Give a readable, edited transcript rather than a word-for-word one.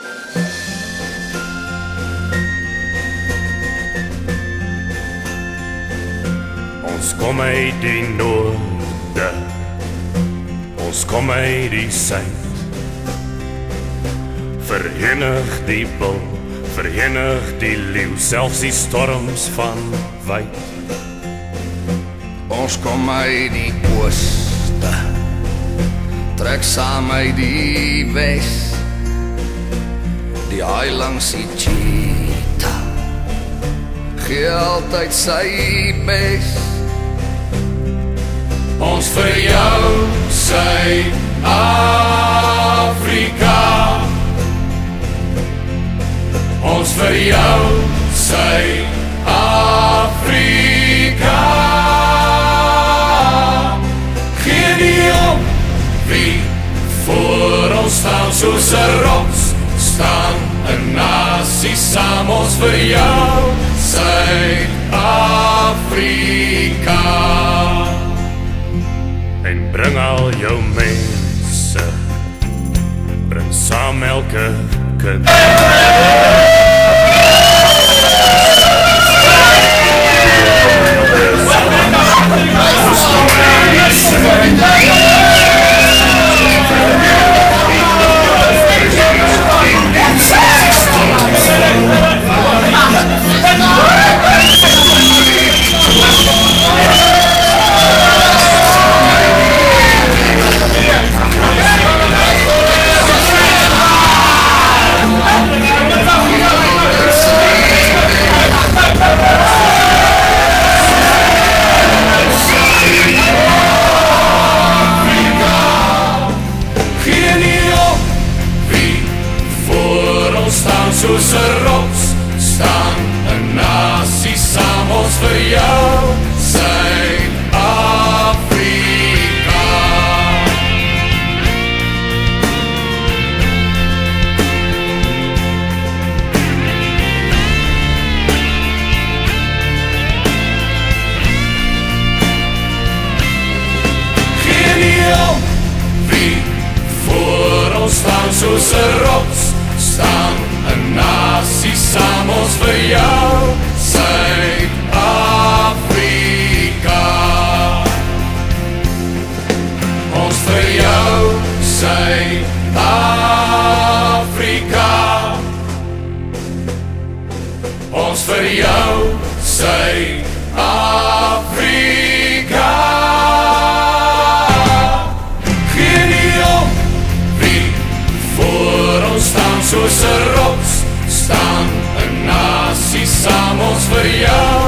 Ons kom uit die noorde, ons kom uit die suid. Verenig die bil, verenig die leeu, selfs die storms van wyd. Ons kom uit die ooste, trek saam uit die wes. Die haai langs die cheetah gee altyd sy bes. Ons vir jou, Suid-Afrika. Ons vir jou, Suid-Afrika. Gee nie om wie voor ons staan, soos 'n rots staan 'n nasie saam. Ons vir jou, Suid-Afrika. En bring al jou mense, bring saam elke kind. Soos 'n rots staan 'n nasie saam. Ons vir jou, Suid-Afrika. Gee nie om wie voor ons staan, soos 'n rots staan 'n nasie saam. Ons vir jou, Suid-Afrika. Ons vir jou, Suid-Afrika. Ons vir jou, Suid-Afrika. Gee nie om wie voor ons staan, soos 'n rots staan 'n nasie saam. Ons vir jou,